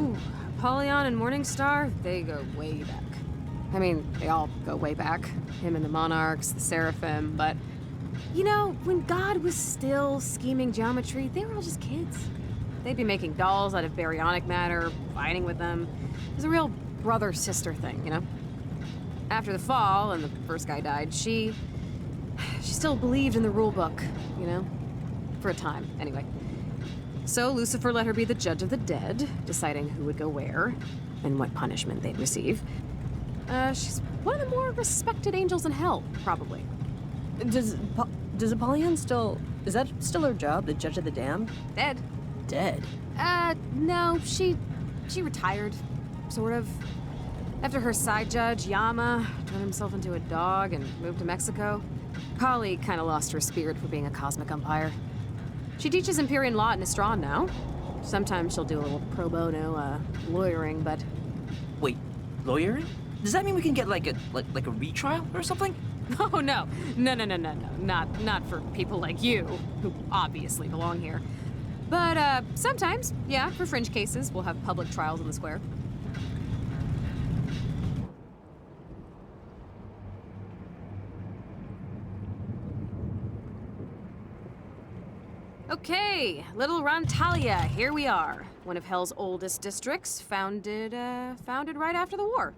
Ooh, Apollyon and Morningstar, they go way back. I mean, they all go way back. Him and the Monarchs, the Seraphim, but... You know, when God was still scheming geometry, they were all just kids. They'd be making dolls out of baryonic matter, fighting with them. It was a real brother-sister thing, you know? After the fall, and the first guy died, she still believed in the rule book, you know? For a time, anyway. So Lucifer let her be the judge of the dead, deciding who would go where, and what punishment they'd receive. She's one of the more respected angels in hell, probably. Does Apollyon still... Is that still her job, the judge of the damned? Dead. Dead? No, she retired, sort of. After her side judge, Yama, turned himself into a dog and moved to Mexico, Kali kinda lost her spirit for being a cosmic umpire. She teaches Empyrean law at Nistron now. Sometimes she'll do a little pro bono, lawyering, but... Wait, lawyering? Does that mean we can get like a retrial or something? Oh, no. No. Not for people like you, who obviously belong here. But, sometimes, yeah, for fringe cases, we'll have public trials in the square. Okay, Little Rantalia, here we are. One of Hell's oldest districts, founded right after the war.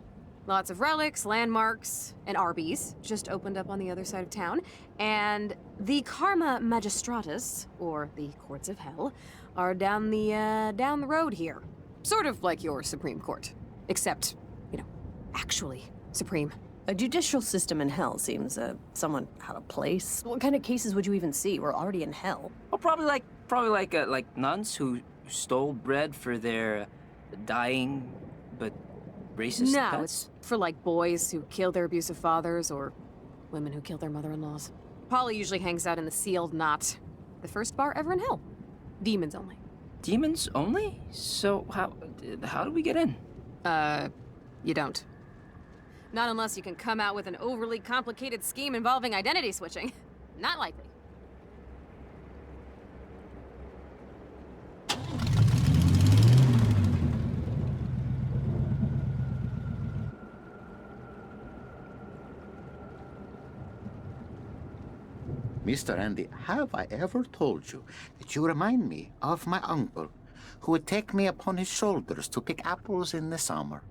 Lots of relics, landmarks, and Arby's just opened up on the other side of town. And the Karma Magistratus, or the Courts of Hell, are down the road here. Sort of like your Supreme Court. Except, you know, actually supreme. A judicial system in hell seems, somewhat out of place. What kind of cases would you even see? We're already in hell. Well, probably like nuns who stole bread for their dying, but racist No, pets? it's for like boys who kill their abusive fathers or women who kill their mother-in-laws. Polly usually hangs out in the Sealed Knot, the first bar ever in hell. Demons only. Demons only? So how do we get in? You don't. Not unless you can come out with an overly complicated scheme involving identity switching. Not likely. Mr. Andy, have I ever told you that you remind me of my uncle, who would take me upon his shoulders to pick apples in the summer?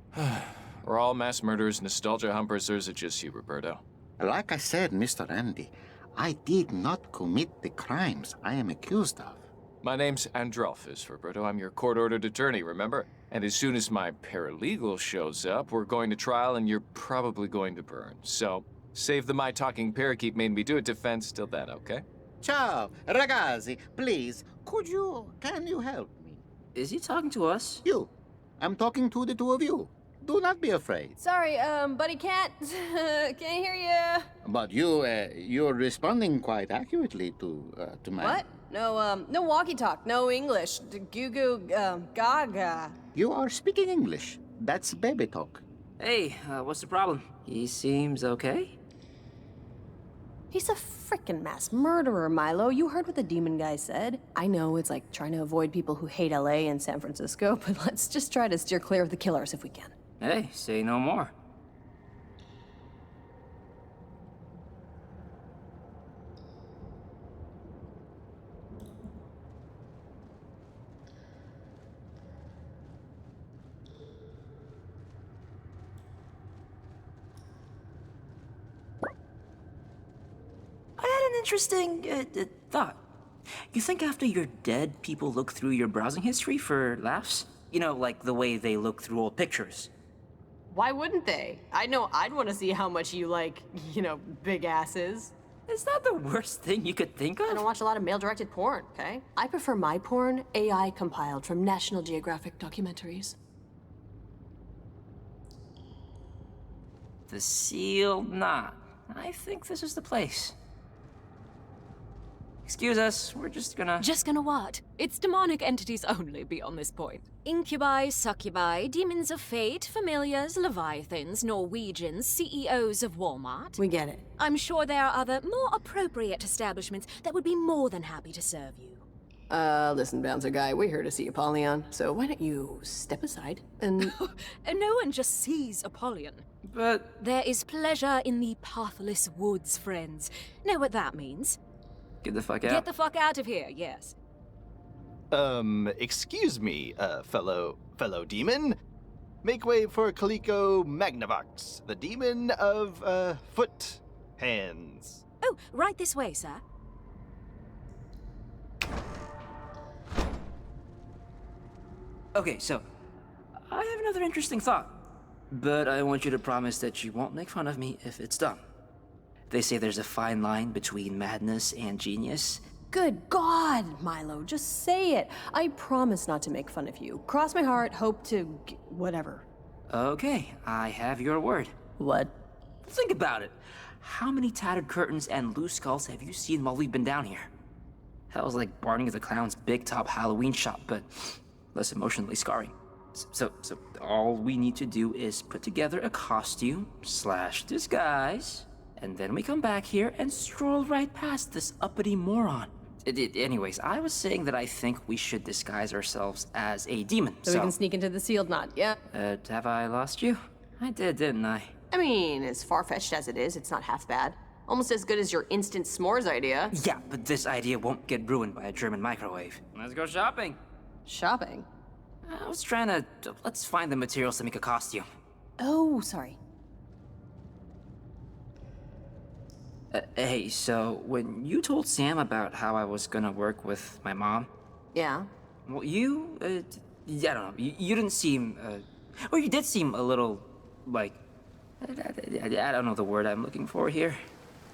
We're all mass murderers, nostalgia humpers, or is it just you, Roberto? Like I said, Mr. Andy, I did not commit the crimes I am accused of. My name's Androlphus, Roberto. I'm your court-ordered attorney, remember? And as soon as my paralegal shows up, we're going to trial and you're probably going to burn. So, save the my talking parakeet made me do it defense till then, okay? Ciao, ragazzi, please, can you help me? Is he talking to us? You. I'm talking to the two of you. Do not be afraid. Sorry, buddy can't hear you. But you're responding quite accurately to my... What? No walkie talk, no English. Goo goo, gaga. You are speaking English. That's baby talk. Hey, what's the problem? He seems okay? He's a frickin' mass murderer, Milo. You heard what the demon guy said. I know it's like trying to avoid people who hate LA and San Francisco, but let's just try to steer clear of the killers if we can. Hey, say no more. I had an interesting thought. You think after you're dead, people look through your browsing history for laughs? You know, like the way they look through old pictures. Why wouldn't they? I know I'd want to see how much you like, big asses. Is that the worst thing you could think I of? don't watch a lot of male-directed porn, okay? I prefer my porn AI compiled from National Geographic documentaries. The Sealed Knot. I think this is the place. Excuse us, we're just gonna... Just gonna what? It's demonic entities only beyond this point. Incubi, succubi, demons of fate, familiars, leviathans, Norwegians, CEOs of Walmart. We get it. I'm sure there are other, more appropriate establishments that would be more than happy to serve you. Listen, bouncer guy, we're here to see Apollyon, so why don't you step aside and... And no one just sees Apollyon. But There is pleasure in the pathless woods, friends. Know what that means? get the fuck out. Get the fuck out of here, yes. Excuse me, fellow demon. Make way for Kaliko Magnavox, the demon of, foot hands. Oh, right this way, sir. Okay, so I have another interesting thought. But I want you to promise that you won't make fun of me if it's done. They say there's a fine line between madness and genius. Good God, Milo, just say it. I promise not to make fun of you. Cross my heart, hope to... whatever. Okay, I have your word. What? Think about it. How many tattered curtains and loose skulls have you seen while we've been down here? Hell's like Barney the Clown's big top Halloween shop, but less emotionally scarring. So all we need to do is put together a costume / disguise, and then we come back here and stroll right past this uppity moron. Anyways, I was saying that I think we should disguise ourselves as a demon, So we can sneak into the sealed knot, yeah? have I lost you? I did, didn't I? I mean, as far-fetched as it is, it's not half bad. Almost as good as your instant s'mores idea. Yeah, but this idea won't get ruined by a German microwave. Let's go shopping. Shopping? I was trying to... Let's find the materials to make a costume. Oh, sorry. Hey, so when you told Sam about how I was gonna work with my mom, Yeah? well, you, I don't know, you didn't seem, or you did seem a little, like, I don't know the word I'm looking for here.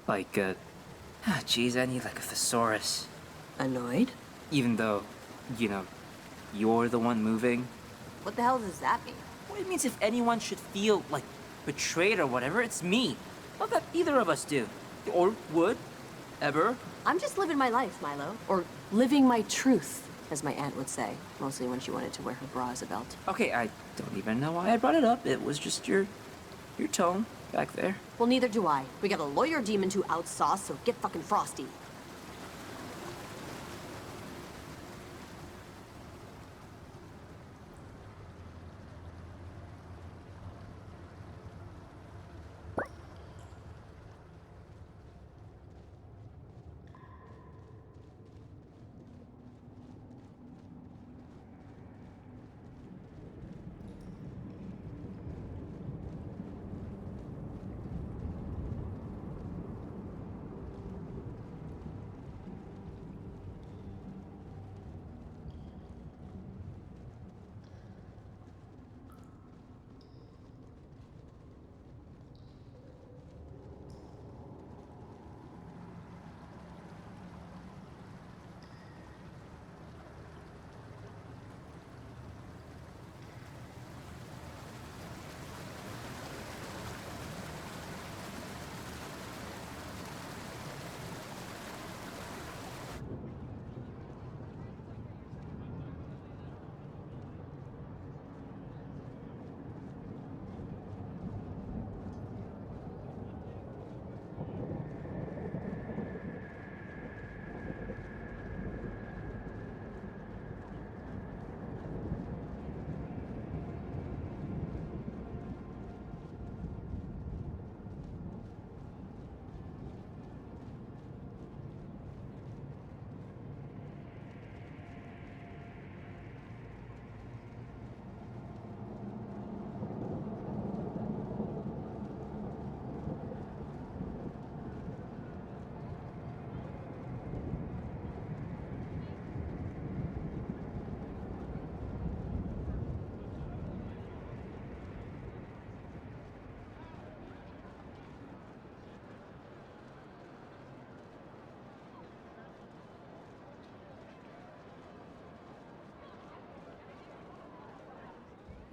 Like, geez, I need like a thesaurus. Annoyed? Even though, you know, you're the one moving. What the hell does that mean? Well, it means if anyone should feel, like, betrayed or whatever, it's me. Not that either of us do. Or would. Ever. I'm just living my life, Milo. Or living my truth, as my aunt would say. Mostly when she wanted to wear her bra as a belt. Okay, I don't even know why I brought it up. It was just your tone back there. Well, neither do I. We got a lawyer demon to outsauce, so get fucking frosty.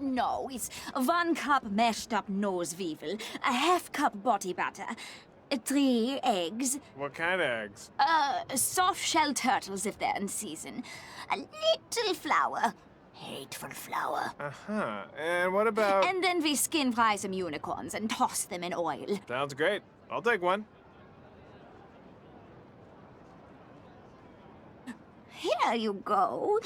No, it's 1 cup mashed up nose weevil, a half cup body butter, 3 eggs, What kind of eggs? soft shell turtles if they're in season, a little flour, hateful flour. Uh-huh. And what about... And then we skin fry some unicorns and toss them in oil. Sounds great. I'll take one. Here, There you go.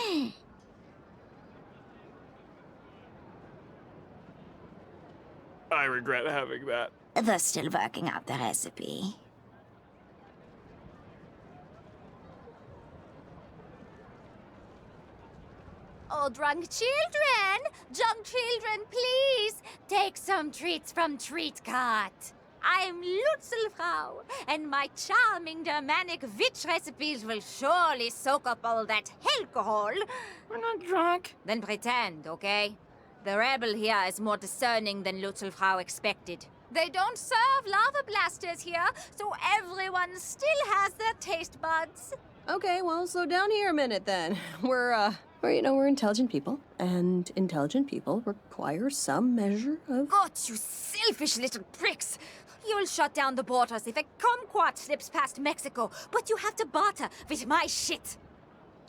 I regret having that. They're still working out the recipe. Oh, drunk children! Drunk children, please! Take some treats from Treat Cart. I'm Lutzelfrau, and my charming Germanic witch recipes will surely soak up all that alcohol. We're not drunk. Then pretend, okay? The rebel here is more discerning than Lutzelfrau expected. They don't serve lava blasters here, so everyone still has their taste buds. Okay, well, slow down here a minute then. We're intelligent people, and intelligent people require some measure of... God, you selfish little pricks! You'll shut down the borders if a kumquat slips past Mexico, but you have to barter with my shit.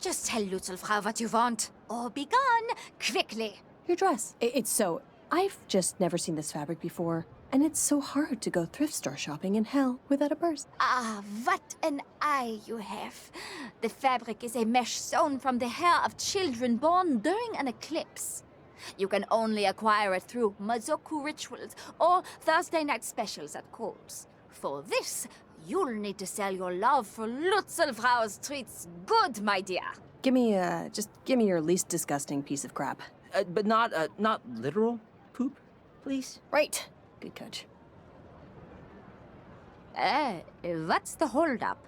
Just tell Lutzelfrau what you want, or be gone quickly. Your dress. It's so... I've just never seen this fabric before, and it's so hard to go thrift store shopping in hell without a purse. Ah, what an eye you have. The fabric is a mesh sewn from the hair of children born during an eclipse. You can only acquire it through Mazoku rituals or Thursday night specials at Kohl's. For this, you'll need to sell your love for Lutzelfrau's treats good, my dear. Give me your least disgusting piece of crap. But not literal poop, please. Right. Good catch. What's the holdup?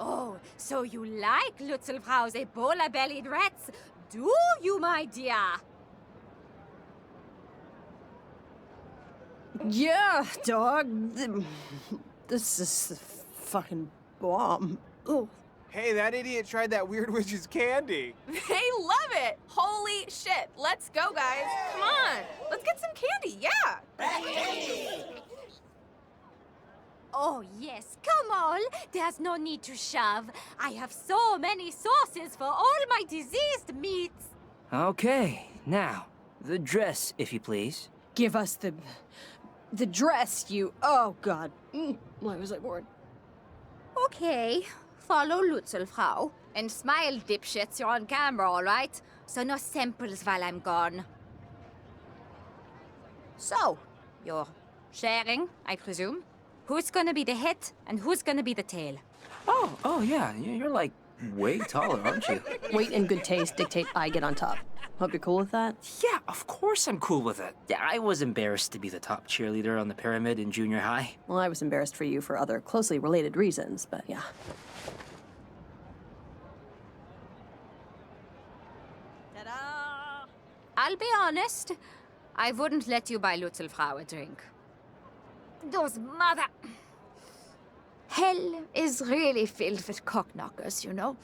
Oh, so you like Lutzelfrau's Ebola-bellied rats, do you, my dear? Yeah, dog. This is the fucking bomb. Oh. Hey, that idiot tried that weird witch's candy. They love it! Holy shit! Let's go, guys! Come on! Let's get some candy, yeah! Oh, yes, come on. There's no need to shove. I have so many sauces for all my diseased meats. Okay, now, the dress, if you please. Give us the dress, you... Oh, God. Why was I born? Okay, follow Lutzelfrau. And smile, dipshits, you're on camera, all right? So no samples while I'm gone. So, you're sharing, I presume? Who's gonna be the head and who's gonna be the tail? Oh, yeah, you're like way taller, aren't you? Weight and good taste dictate I get on top. Hope you're cool with that? Yeah, of course I'm cool with it. Yeah, I was embarrassed to be the top cheerleader on the pyramid in junior high. Well, I was embarrassed for you for other closely related reasons, but yeah. Ta-da! I'll be honest, I wouldn't let you buy Lutzelfrau a drink. Those mother... Hell is really filled with cockknockers, you know?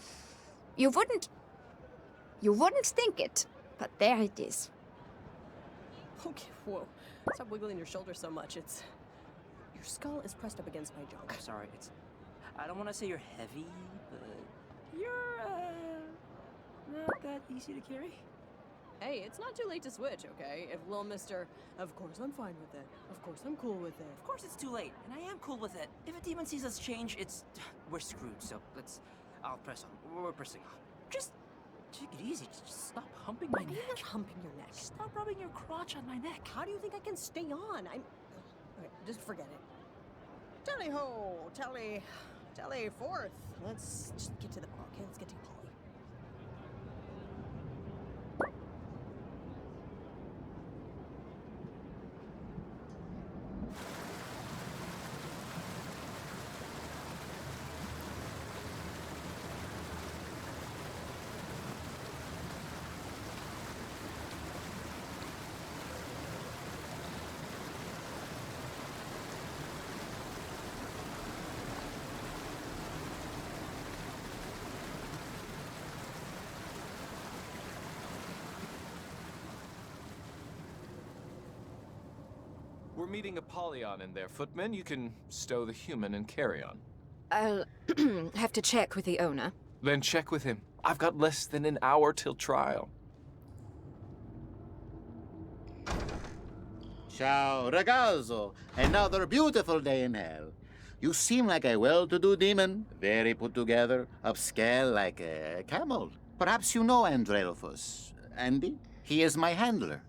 You wouldn't think it, but there it is. Okay, whoa. Stop wiggling your shoulder so much. Your skull is pressed up against my junk. Sorry, I don't want to say you're heavy, but you're, not that easy to carry. Hey, it's not too late to switch, okay? If Lil Mister... Of course I'm fine with it. Of course I'm cool with it. Of course it's too late, and I am cool with it. If a demon sees us change, we're screwed, so I'll press on. We're pressing on. Just take it easy. Just stop humping my neck. You're humping your neck. Stop rubbing your crotch on my neck. How do you think I can stay on? Okay, just forget it. Tally-ho! Tally forth. Let's just get to the ball, okay? Let's get to Polly. We're meeting Apollyon in there, footman. You can stow the human and carry on. I'll have to check with the owner. Then check with him. I've got less than an hour till trial. Ciao, ragazzo. Another beautiful day in hell. You seem like a well-to-do demon, very put together, upscale like a camel. Perhaps you know Andrelphus. Andy? He is my handler.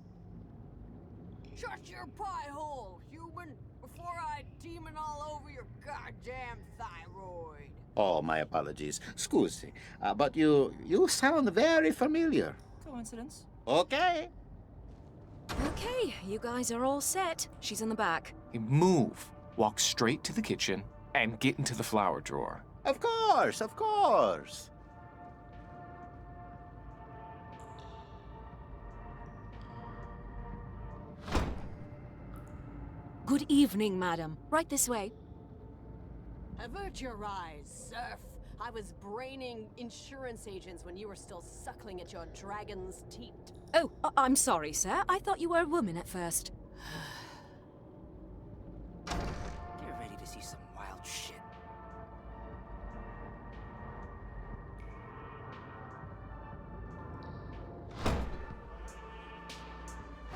Shut your pie hole, human, before I demon all over your goddamn thyroid. Oh, my apologies. Scusi. But you sound very familiar. Coincidence. Okay. Okay, you guys are all set. She's in the back. Move. Walk straight to the kitchen and get into the flower drawer. Of course, of course. Good evening, madam. Right this way. Avert your eyes, serf. I was braining insurance agents when you were still suckling at your dragon's teat. Oh, I'm sorry, sir. I thought you were a woman at first. Get ready to see some wild shit.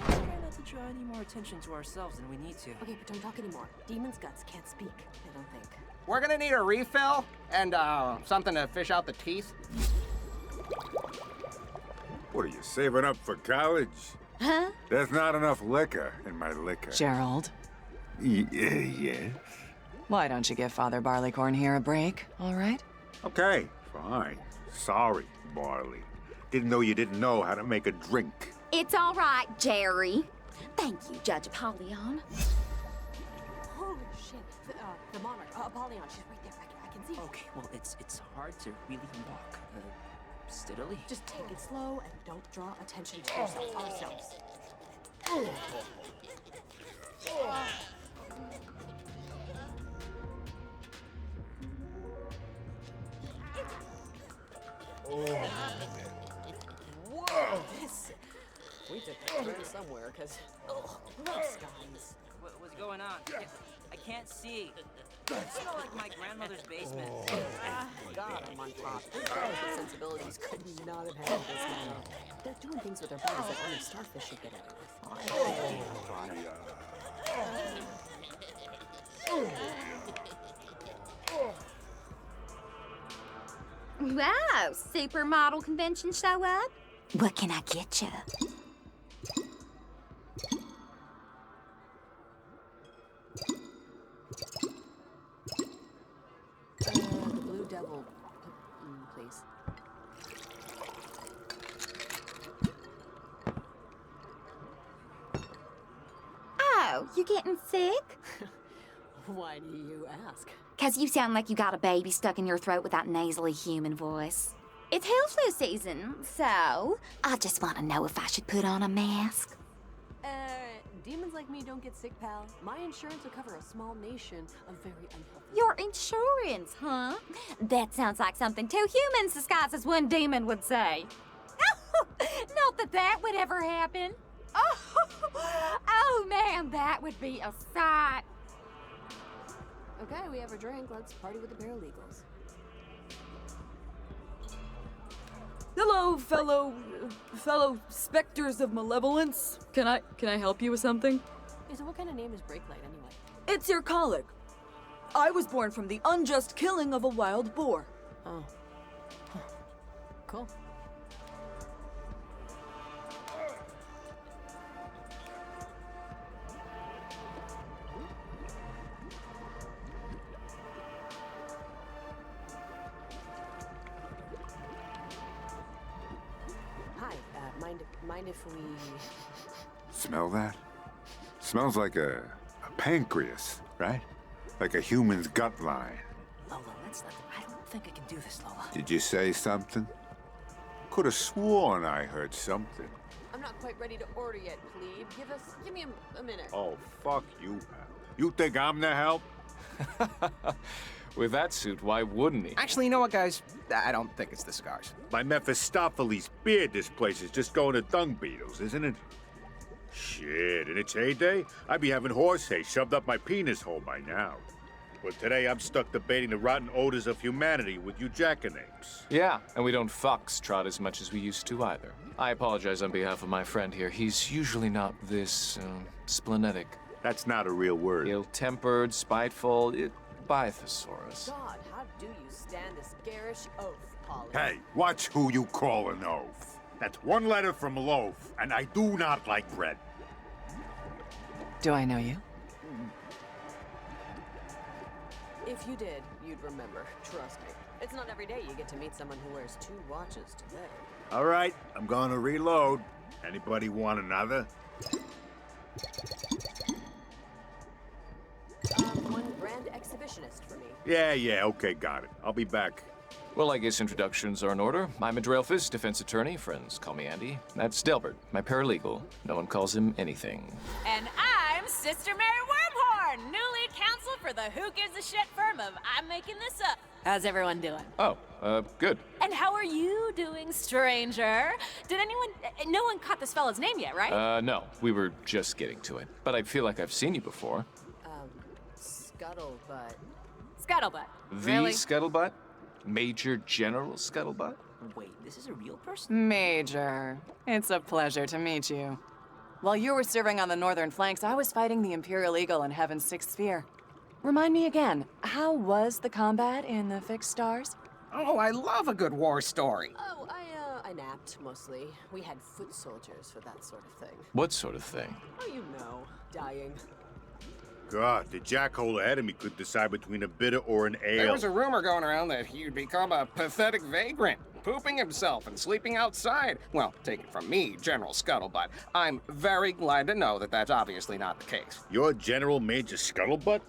Let's try not to draw any more attention to ourselves than we need to. Okay, but don't talk anymore. Demon's guts can't speak, I don't think. We're gonna need a refill and something to fish out the teeth. What are you saving up for college? Huh? There's not enough liquor in my liquor. Gerald, Yes. why don't you give Father Barleycorn here a break, all right? Okay, fine. Sorry, Barley. Didn't know you didn't know how to make a drink. It's all right, Jerry. Thank you, Judge Apollyon. Holy shit. The monarch, Apollyon, she's right there. I can see her. Okay, well, it's hard to really walk steadily. Just take it slow and don't draw attention to yourself, ourselves. Whoa! We took a turn somewhere, because, gross, guys. What's going on? I can't see. It smells like my grandmother's basement. God, I'm on top. Their delicate sensibilities could not have handled this man. They're doing things with their bodies that only starfish should get away Wow, supermodel convention show up? What can I get you? The Blue Devil, please. Oh, you getting sick? Why do you ask? 'Cause you sound like you got a baby stuck in your throat with that nasally human voice. It's hail flu season, so I just want to know if I should put on a mask. Demons like me don't get sick, pal. My insurance will cover a small nation of very unhealthy. Your insurance, huh? That sounds like something two humans disguised as one demon would say. Not that that would ever happen. Oh man, that would be a sight. Okay, we have a drink. Let's party with the paralegals. Hello, fellow specters of malevolence. Can I help you with something? Hey, so what kind of name is Breaklight anyway? It's your colic. I was born from the unjust killing of a wild boar. Oh. Huh. Cool. Hi, mind if we... Smell that? Smells like a pancreas, right? Like a human's gut line. Lola, I don't think I can do this, Lola. Did you say something? Could have sworn I heard something. I'm not quite ready to order yet, plebe. Give me a minute. Oh, fuck you, pal. You think I'm the help? With that suit, why wouldn't he? Actually, you know what, guys? I don't think it's the cigars. My Mephistopheles beard this place is just going to dung beetles, isn't it? Shit, in its heyday, I'd be having horse hay shoved up my penis hole by now. Well, today I'm stuck debating the rotten odors of humanity with you jackanapes. Yeah, and we don't foxtrot as much as we used to either. I apologize on behalf of my friend here. He's usually not this, splenetic. That's not a real word. Ill-tempered, spiteful, Bythosaurus. God, how do you stand this garish oath, Polly? Hey, watch who you call an oaf. That's one letter from loaf, and I do not like bread. Do I know you? If you did, you'd remember. Trust me. It's not every day you get to meet someone who wears 2 watches today. All right, I'm gonna reload. Anybody want another? 1 grand exhibitionist for me. Yeah, okay, got it. I'll be back. Well, I guess introductions are in order. I'm Adrelphus, defense attorney. Friends call me Andy. That's Delbert, my paralegal. No one calls him anything. And I'm Sister Mary Wormhorn, new lead counsel for the Who Gives a Shit firm of I'm Making This Up. How's everyone doing? Oh, good. And how are you doing, stranger? Did no one caught this fella's name yet, right? No, we were just getting to it. But I feel like I've seen you before. Scuttlebutt. Scuttlebutt. The Really? Scuttlebutt? Major General Scuttlebutt? Wait, this is a real person? Major, it's a pleasure to meet you. While you were serving on the northern flanks, I was fighting the Imperial Eagle in Heaven's 6th Sphere. Remind me again, how was the combat in the Fixed Stars? Oh, I love a good war story. Oh, I napped, mostly. We had foot soldiers for that sort of thing. What sort of thing? Oh, you know, dying. God, the jackhole ahead of me could decide between a bitter or an ale. There was a rumor going around that he'd become a pathetic vagrant, pooping himself and sleeping outside. Well, take it from me, General Scuttlebutt. I'm very glad to know that that's obviously not the case. You're General Major Scuttlebutt?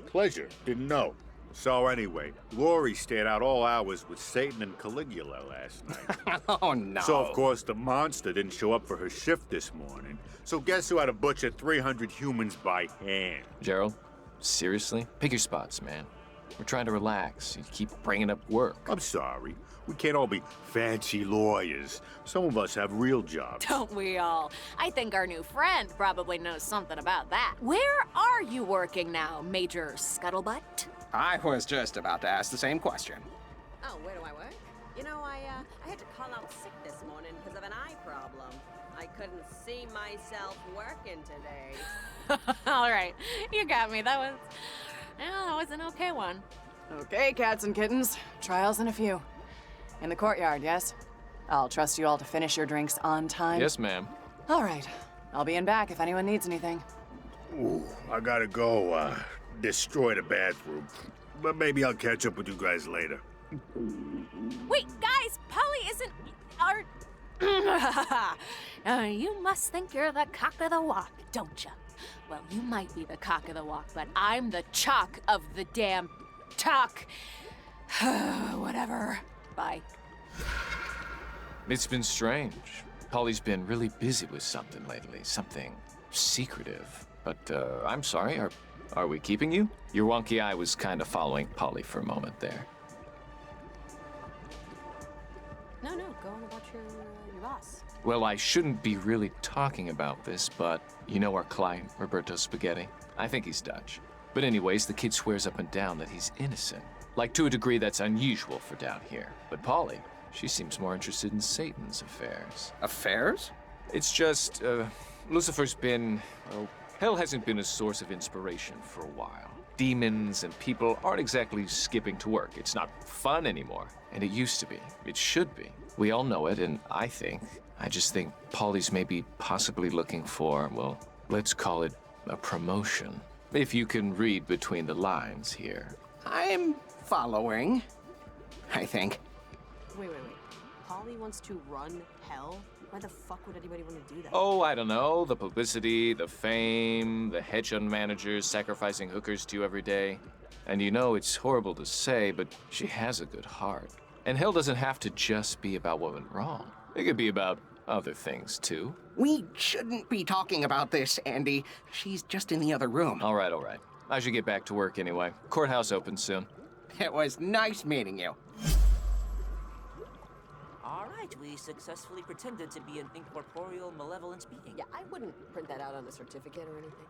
Pleasure. Didn't know. So anyway, Lori stayed out all hours with Satan and Caligula last night. Oh, no. So, of course, the monster didn't show up for her shift this morning. So guess who had to butcher 300 humans by hand? Gerald, seriously? Pick your spots, man. We're trying to relax. You keep bringing up work. I'm sorry. We can't all be fancy lawyers. Some of us have real jobs. Don't we all? I think our new friend probably knows something about that. Where are you working now, Major Scuttlebutt? I was just about to ask the same question. Oh, where do I work? You know, I had to call out sick this morning because of an eye problem. I couldn't see myself working today. All right, you got me. That was an okay one. Okay, cats and kittens. Trials in a few. In the courtyard, yes? I'll trust you all to finish your drinks on time. Yes, ma'am. All right. I'll be in back if anyone needs anything. Ooh, I gotta go, destroy the bathroom. But maybe I'll catch up with you guys later. Wait, guys, Polly isn't our... You must think you're the cock of the walk, don't you? Well, you might be the cock of the walk, but I'm the chalk of the damn talk. Whatever. Bye. It's been strange. Polly's been really busy with something lately, something secretive. But, I'm sorry, are we keeping you? Your wonky eye was kind of following Polly for a moment there. No, go on about your boss. Well, I shouldn't be really talking about this, but you know our client, Roberto Spaghetti? I think he's Dutch. But anyways, the kid swears up and down that he's innocent. Like, to a degree that's unusual for down here. But Polly, she seems more interested in Satan's affairs. Affairs? It's just, Lucifer's been, well, hell hasn't been a source of inspiration for a while. Demons and people aren't exactly skipping to work. It's not fun anymore. And it used to be. It should be. We all know it, and I just think Polly's maybe possibly looking for, well, let's call it a promotion. If you can read between the lines here. I'm following, I think. Wait. Polly wants to run hell? Why the fuck would anybody want to do that? Oh, I don't know. The publicity, the fame, the hedge fund managers sacrificing hookers to you every day. And you know, it's horrible to say, but she has a good heart. And hell doesn't have to just be about what went wrong. It could be about other things, too. We shouldn't be talking about this, Andy. She's just in the other room. All right. I should get back to work anyway. Courthouse opens soon. It was nice meeting you. All right, we successfully pretended to be an incorporeal malevolent being. Yeah, I wouldn't print that out on a certificate or anything.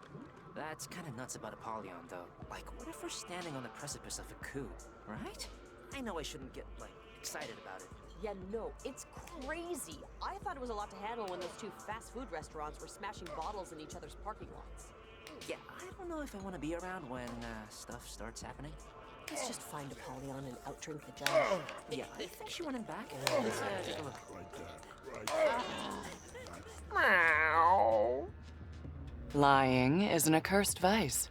That's kind of nuts about Apollyon, though. Like, what if we're standing on the precipice of a coup, right? I know I shouldn't get, like, excited about it. Yeah, no, it's crazy. I thought it was a lot to handle when those two fast food restaurants were smashing bottles in each other's parking lots. Yeah, I don't know if I want to be around when stuff starts happening. Let's just find Apollyon and outdrink the giant. Yeah, I think she went in back. Let's take a look. Lying is an accursed vice.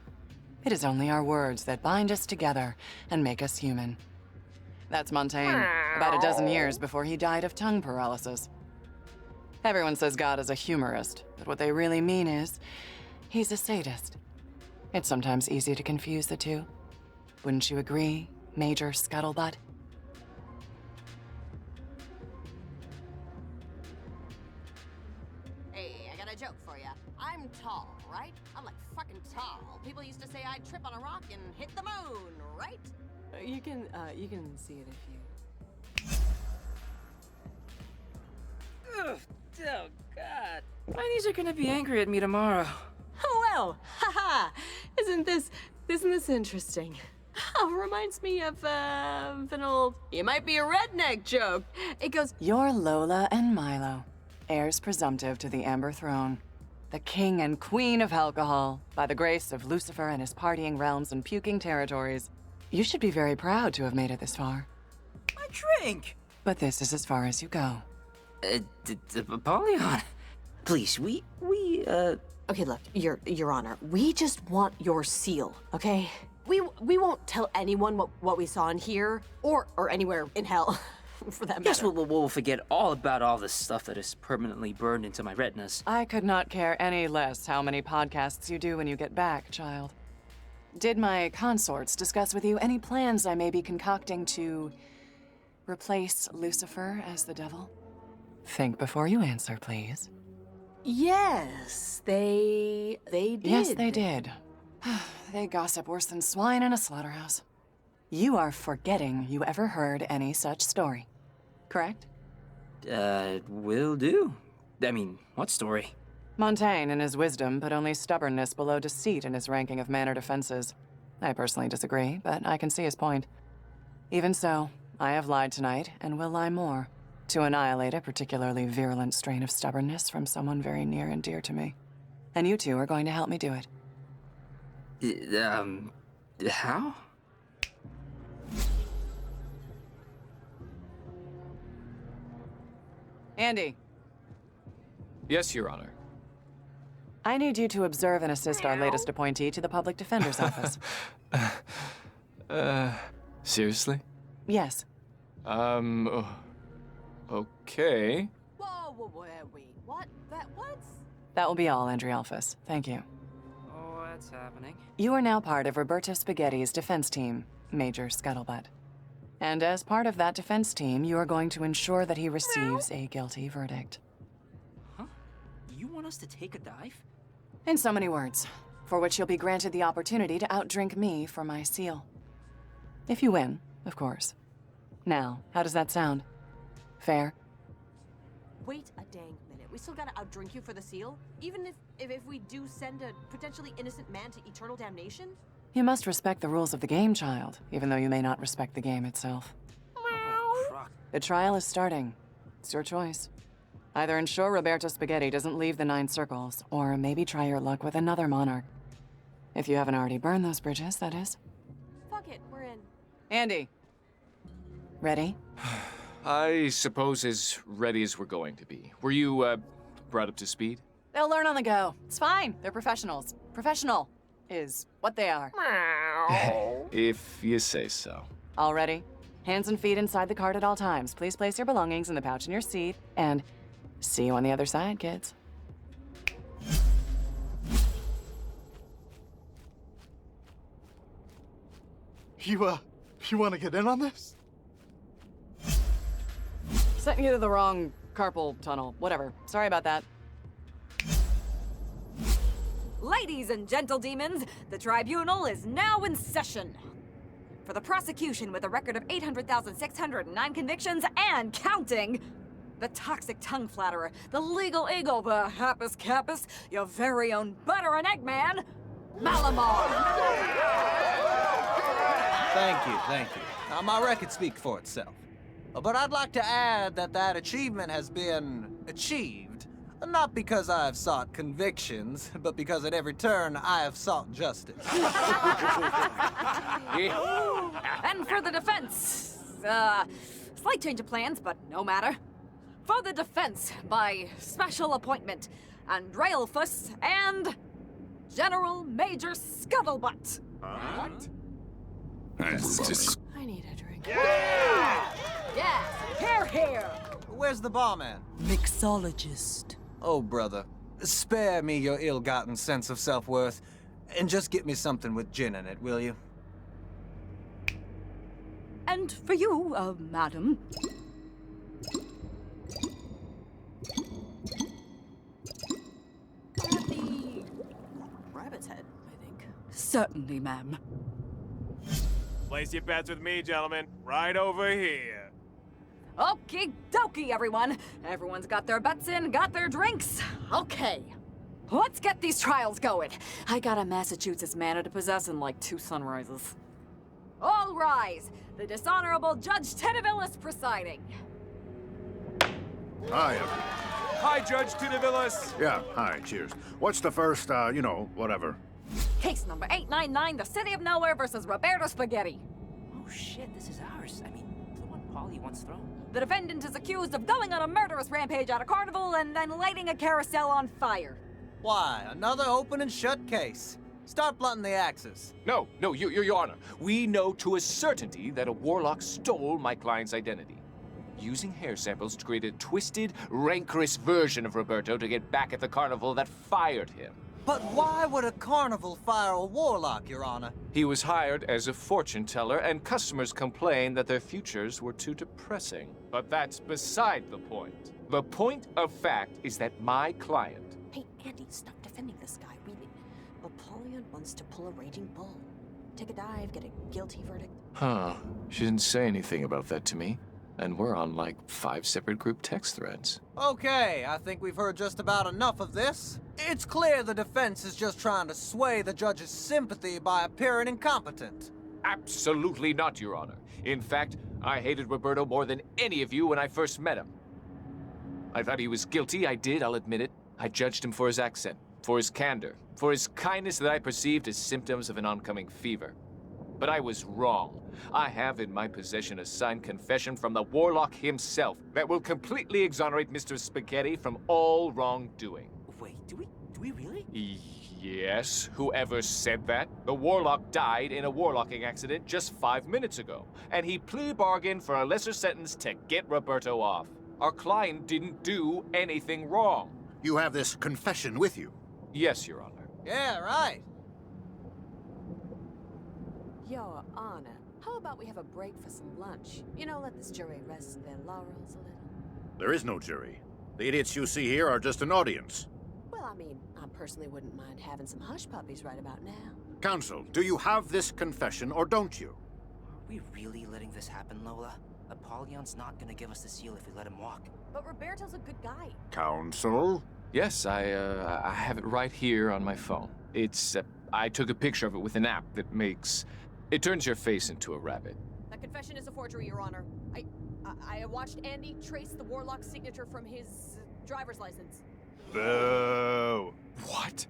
It is only our words that bind us together and make us human. That's Montaigne, about a dozen years before he died of tongue paralysis. Everyone says God is a humorist, but what they really mean is, he's a sadist. It's sometimes easy to confuse the two. Wouldn't you agree, Major Scuttlebutt? Hey, I got a joke for you. I'm tall, right? I'm like fucking tall. People used to say I'd trip on a rock and hit the moon, right? You can see it if you... Ugh, oh, God. My knees are gonna be angry at me tomorrow. Oh, well, haha. Isn't this interesting? Oh, reminds me of, an old, you might be a redneck joke. It goes, You're Lola and Milo, heirs presumptive to the Amber Throne. The king and queen of alcohol, by the grace of Lucifer and his partying realms and puking territories. You should be very proud to have made it this far. My drink! But this is as far as you go. Apollyon, please, we. Okay, look, Your Honor, we just want your seal, okay? We won't tell anyone what we saw in here, or anywhere in hell, for that matter. Guess we'll forget all about all the stuff that is permanently burned into my retinas. I could not care any less how many podcasts you do when you get back, child. Did my consorts discuss with you any plans I may be concocting to replace Lucifer as the devil? Think before you answer, please. Yes, they did. Yes, they did. They gossip worse than swine in a slaughterhouse. You are forgetting you ever heard any such story, correct? Will do. I mean, what story? Montaigne, in his wisdom, put only stubbornness below deceit in his ranking of mannered offenses. I personally disagree, but I can see his point. Even so, I have lied tonight, and will lie more, to annihilate a particularly virulent strain of stubbornness from someone very near and dear to me. And you two are going to help me do it. How? Andy. Yes, Your Honor. I need you to observe and assist our latest appointee to the Public Defender's Office. Seriously? Yes. Okay. Whoa, wait, what? What? That will be all, Andrialphus. Thank you. What's happening? You are now part of Roberto Spaghetti's defense team, Major Scuttlebutt. And as part of that defense team, you are going to ensure that he receives a guilty verdict. Huh? You want us to take a dive? In so many words, for which you'll be granted the opportunity to outdrink me for my seal. If you win, of course. Now, how does that sound? Fair? Wait a dang minute. We still gotta outdrink you for the seal? Even if we do send a potentially innocent man to eternal damnation? You must respect the rules of the game, child, even though you may not respect the game itself. Oh, crock. The trial is starting. It's your choice. Either ensure Roberto Spaghetti doesn't leave the 9 circles, or maybe try your luck with another monarch. If you haven't already burned those bridges, that is. Fuck it, we're in. Andy. Ready? I suppose as ready as we're going to be. Were you, brought up to speed? They'll learn on the go. It's fine. They're professionals. Professional is what they are. If you say so. All ready? Hands and feet inside the cart at all times. Please place your belongings in the pouch in your seat, and see you on the other side, kids. You want to get in on this? Sent you to the wrong carpal tunnel. Whatever. Sorry about that. Ladies and gentle demons, the tribunal is now in session. For the prosecution with a record of 800,609 convictions and counting, the toxic tongue flatterer, the legal eagle, the happus capus, your very own butter and egg man, Malamar! Thank you, thank you. Now, my record speaks for itself. But I'd like to add that that achievement has been achieved, not because I have sought convictions, but because at every turn I have sought justice. And for the defense, slight change of plans, but no matter. For the defense, by special appointment, Andrealphus and General Major Scuttlebutt. What? I need a drink. Yes, here. Where's the barman? Mixologist. Oh, brother, spare me your ill-gotten sense of self-worth, and just get me something with gin in it, will you? And for you, madam. The rabbit's head, I think. Certainly, ma'am. Place your bets with me, gentlemen. Right over here. Okie dokie, everyone. Everyone's got their bets in, got their drinks. Okay. Let's get these trials going. I got a Massachusetts manor to possess in like 2 sunrises. All rise. The dishonorable Judge Tedivillis presiding. Hi. Hi, Judge Tudavillas. Yeah, hi, cheers. What's the first, whatever? Case number 899, the City of Nowhere versus Roberto Spaghetti. Oh shit, this is ours. I mean, the one Polly once thrown. The defendant is accused of going on a murderous rampage at a carnival and then lighting a carousel on fire. Why, another open and shut case. Start blunting the axes. No, Your Honor. We know to a certainty that a warlock stole my client's identity, using hair samples to create a twisted, rancorous version of Roberto to get back at the carnival that fired him. But why would a carnival fire a warlock, Your Honor? He was hired as a fortune teller, and customers complained that their futures were too depressing. But that's beside the point. The point of fact is that my client... Hey, Andy, stop defending this guy. Apollyon wants to pull a raging bull. Take a dive, get a guilty verdict. Huh. She didn't say anything about that to me. And we're on like 5 separate group text threads. Okay, I think we've heard just about enough of this. It's clear the defense is just trying to sway the judge's sympathy by appearing incompetent. Absolutely not, Your Honor. In fact, I hated Roberto more than any of you when I first met him. I thought he was guilty, I'll admit it. I judged him for his accent, for his candor, for his kindness that I perceived as symptoms of an oncoming fever. But I was wrong. I have in my possession a signed confession from the warlock himself that will completely exonerate Mr. Spaghetti from all wrongdoing. Wait, do we really? Yes, whoever said that? The warlock died in a warlocking accident just 5 minutes ago, and he plea bargained for a lesser sentence to get Roberto off. Our client didn't do anything wrong. You have this confession with you? Yes, Your Honor. Yeah, right. Your Honor, how about we have a break for some lunch? You know, let this jury rest their laurels a little. There is no jury. The idiots you see here are just an audience. Well, I mean, I personally wouldn't mind having some hush puppies right about now. Counsel, do you have this confession or don't you? Are we really letting this happen, Lola? Apollyon's not gonna give us the seal if we let him walk. But Roberto's a good guy. Counsel? Yes, I have it right here on my phone. It's, I took a picture of it with an app that makes... It turns your face into a rabbit. That confession is a forgery, Your Honor. I watched Andy trace the warlock's signature from his driver's license. Boo! What?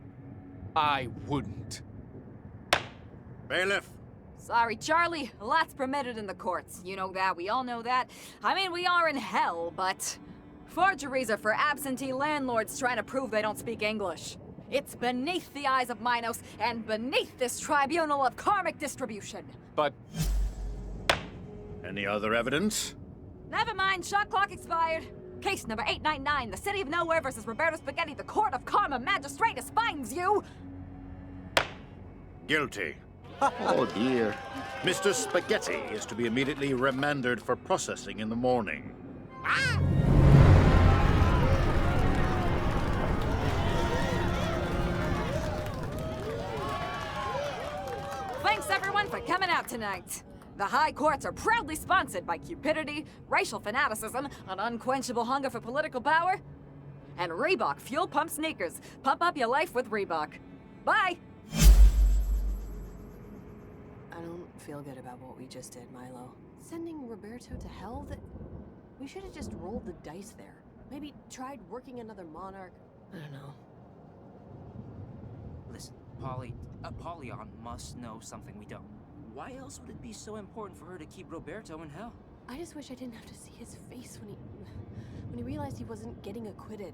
I wouldn't. Bailiff! Sorry, Charlie. A lot's permitted in the courts. You know that. We all know that. I mean, we are in hell, but... Forgeries are for absentee landlords trying to prove they don't speak English. It's beneath the eyes of Minos and beneath this tribunal of karmic distribution. But... Any other evidence? Never mind, shot clock expired. Case number 899, the City of Nowhere versus Roberto Spaghetti, the Court of Karma Magistratus finds you... Guilty. Oh dear. Mr. Spaghetti is to be immediately remanded for processing in the morning. Thanks everyone for coming out tonight. The high courts are proudly sponsored by cupidity, racial fanaticism, an unquenchable hunger for political power, and Reebok Fuel Pump Sneakers. Pump up your life with Reebok. Bye! feel good about what we just did, Milo. Sending Roberto to hell? We should have just rolled the dice there. Maybe tried working another monarch. I don't know. Listen, Apollyon must know something we don't. Why else would it be so important for her to keep Roberto in hell? I just wish I didn't have to see his face when he realized he wasn't getting acquitted.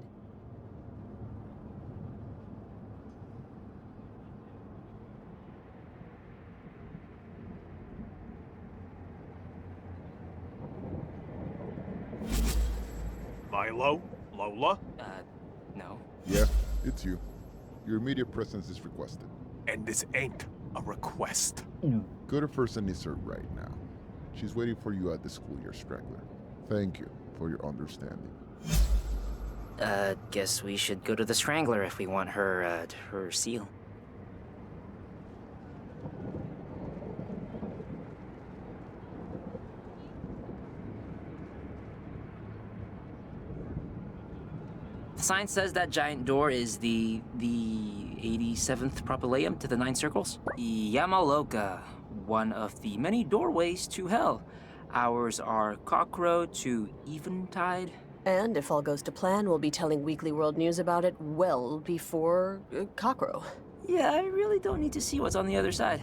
Milo? Lola? No. Yeah, it's you. Your immediate presence is requested. And this ain't a request. Go to First and Nisser right now. She's waiting for you at the school year strangler. Thank you for your understanding. Guess we should go to the Strangler if we want her seal. The sign says that giant door is the 87th propylaeum to the 9 circles. Yamaloka, one of the many doorways to hell. Ours are Cockrow to Eventide. And if all goes to plan, we'll be telling Weekly World News about it well before Cockrow. Yeah, I really don't need to see what's on the other side.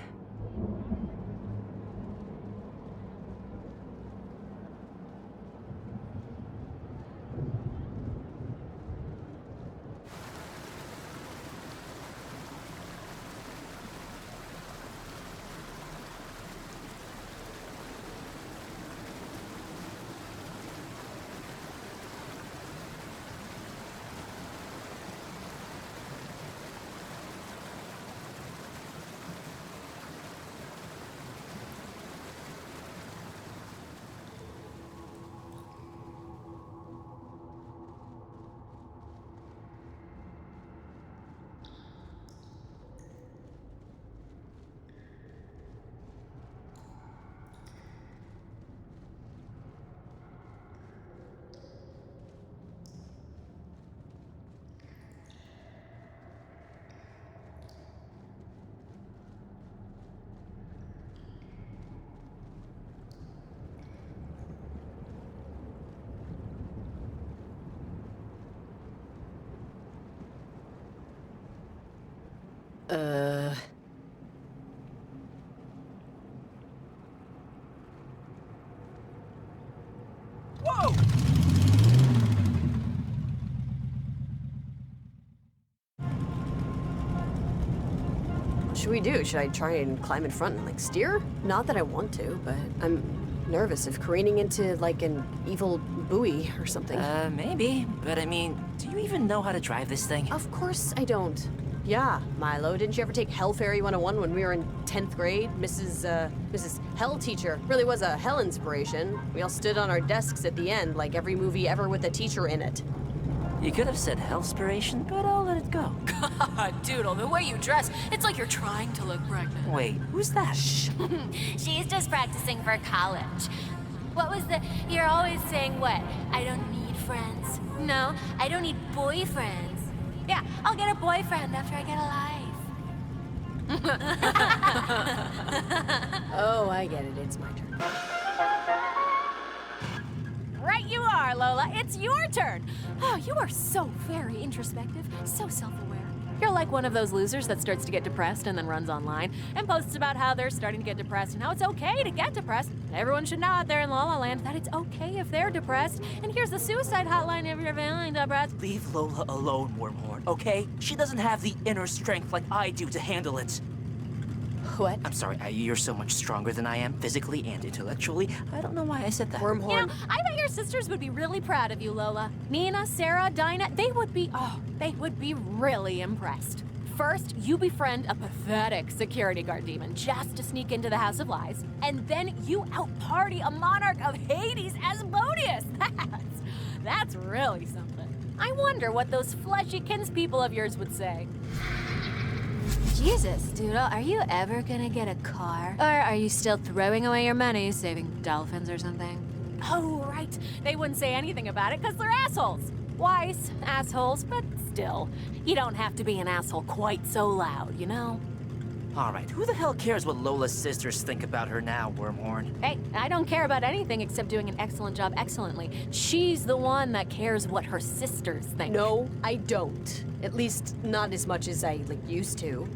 Whoa! What should we do? Should I try and climb in front and, steer? Not that I want to, but I'm nervous of careening into, an evil buoy or something. Maybe. But I mean, do you even know how to drive this thing? Of course I don't. Yeah, Milo, didn't you ever take Hell Fairy 101 when we were in 10th grade? Mrs. Hell teacher really was a hell inspiration. We all stood on our desks at the end, like every movie ever with a teacher in it. You could have said Hellspiration, but I'll let it go. God, Doodle, the way you dress, it's like you're trying to look pregnant. Wait, who's that? Shh. She's just practicing for college. What was you're always saying what? I don't need friends. No, I don't need boyfriends. Yeah, I'll get a boyfriend after I get a life. Oh, I get it. It's my turn. Right you are, Lola. It's your turn. Oh, you are so very introspective, so self-aware. You're like one of those losers that starts to get depressed and then runs online and posts about how they're starting to get depressed and how it's okay to get depressed. Everyone should know out there in La La Land that it's okay if they're depressed. And here's the suicide hotline if you're feeling depressed. Leave Lola alone, Wormhorn, okay? She doesn't have the inner strength like I do to handle it. What? I'm sorry, you're so much stronger than I am, physically and intellectually. I don't know why I said that. Wormhorn. You know, I bet your sisters would be really proud of you, Lola. Nina, Sarah, Dinah, they would be really impressed. First, you befriend a pathetic security guard demon just to sneak into the House of Lies, and then you out-party a monarch of Hades, Asmodeus. That's really something. I wonder what those fleshy kinspeople of yours would say. Jesus, Doodle, are you ever gonna get a car? Or are you still throwing away your money saving dolphins or something? Oh, right. They wouldn't say anything about it because they're assholes. Wise assholes, but still. You don't have to be an asshole quite so loud, you know? All right, who the hell cares what Lola's sisters think about her now, Wormhorn? Hey, I don't care about anything except doing an excellent job excellently. She's the one that cares what her sisters think. No, I don't. At least not as much as I used to.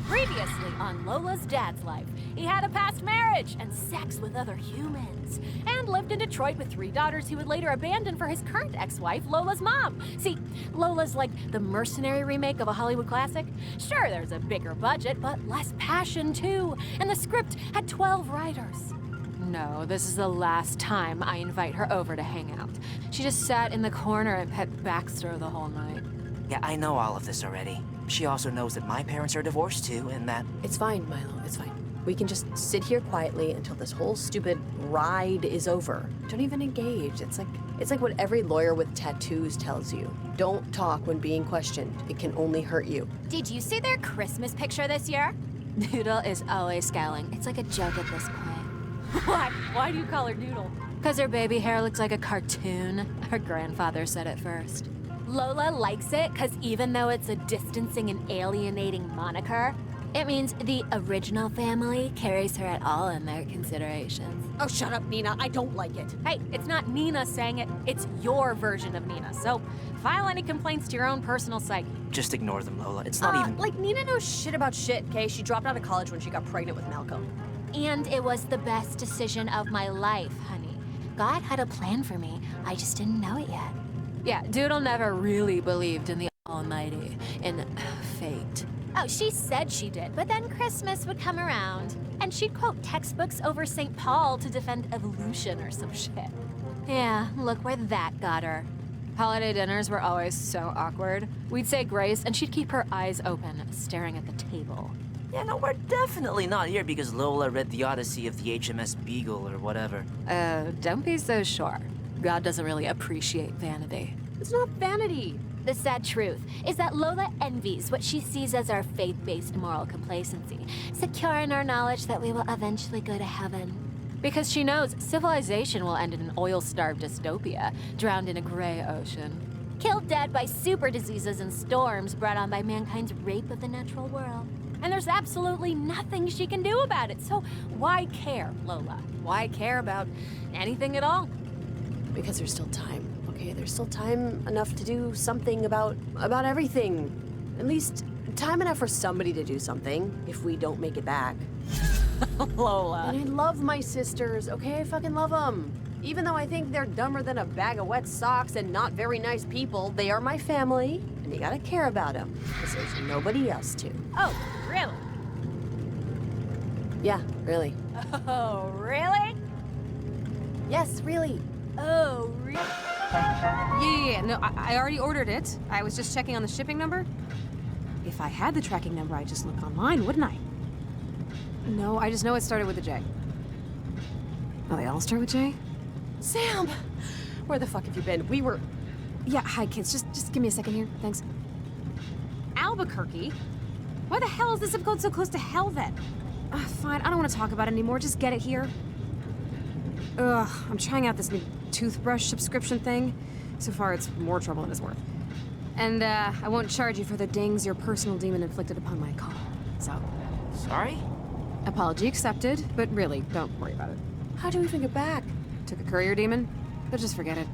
Previously on Lola's dad's life, he had a past marriage and sex with other humans, and lived in Detroit with 3 daughters he would later abandon for his current ex-wife, Lola's mom. See, Lola's like the mercenary remake of a Hollywood classic. Sure, there's a bigger budget, but less passion too, and the script had 12 writers. No, this is the last time I invite her over to hang out. She just sat in the corner and pet Baxter the whole night. Yeah, I know all of this already. She also knows that my parents are divorced too, and that... It's fine, Milo, it's fine. We can just sit here quietly until this whole stupid ride is over. Don't even engage. It's like what every lawyer with tattoos tells you. Don't talk when being questioned. It can only hurt you. Did you see their Christmas picture this year? Noodle is always scowling. It's like a joke at this point. Why? Why do you call her Noodle? Because her baby hair looks like a cartoon. Her grandfather said it first. Lola likes it because even though it's a distancing and alienating moniker, it means the original family carries her at all in their considerations. Oh, shut up, Nina. I don't like it. Hey, it's not Nina saying it. It's your version of Nina. So file any complaints to your own personal psyche. Just ignore them, Lola. It's not even... Like, Nina knows shit about shit, okay? She dropped out of college when she got pregnant with Malcolm. And it was the best decision of my life, honey. God had a plan for me. I just didn't know it yet. Yeah, Doodle never really believed in the Almighty, in fate. Oh, she said she did, but then Christmas would come around, and she'd quote textbooks over St. Paul to defend evolution or some shit. Yeah, look where that got her. Holiday dinners were always so awkward. We'd say grace, and she'd keep her eyes open, staring at the table. Yeah, no, we're definitely not here because Lola read the Odyssey of the HMS Beagle or whatever. Don't be so sure. God doesn't really appreciate vanity. It's not vanity. The sad truth is that Lola envies what she sees as our faith-based moral complacency, secure in our knowledge that we will eventually go to heaven. Because she knows civilization will end in an oil-starved dystopia, drowned in a gray ocean. Killed dead by super diseases and storms brought on by mankind's rape of the natural world. And there's absolutely nothing she can do about it, so why care, Lola? Why care about anything at all? Because there's still time, okay? There's still time enough to do something about everything. At least time enough for somebody to do something if we don't make it back. Lola. And I love my sisters, okay? I fucking love them. Even though I think they're dumber than a bag of wet socks and not very nice people, they are my family, and you gotta care about them, because there's nobody else to. Oh, really? Yeah, really. Oh, really? Yes, really. Oh, really? Yeah. No, I already ordered it. I was just checking on the shipping number. If I had the tracking number, I'd just look online, wouldn't I? No, I just know it started with a J. Oh, they all start with J? Sam! Where the fuck have you been? We were... Yeah, hi, kids. Just give me a second here. Thanks. Albuquerque? Why the hell is the zip code so close to hell, then? Fine, I don't want to talk about it anymore. Just get it here. Ugh, I'm trying out this new toothbrush subscription thing. So far, it's more trouble than it's worth. And, I won't charge you for the dings your personal demon inflicted upon my car. So... Sorry? Apology accepted, but really, don't worry about it. How do we even get back? Took a courier demon? But just forget it.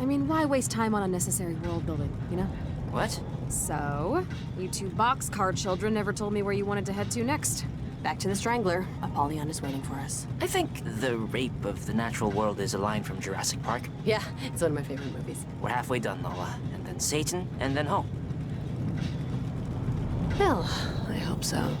I mean, why waste time on unnecessary world building, you know? What? So, you two boxcar children never told me where you wanted to head to next. Back to the Strangler. Apollyon is waiting for us. I think the rape of the natural world is a line from Jurassic Park. Yeah, it's one of my favorite movies. We're halfway done, Lola. And then Satan, and then home. Well, I hope so.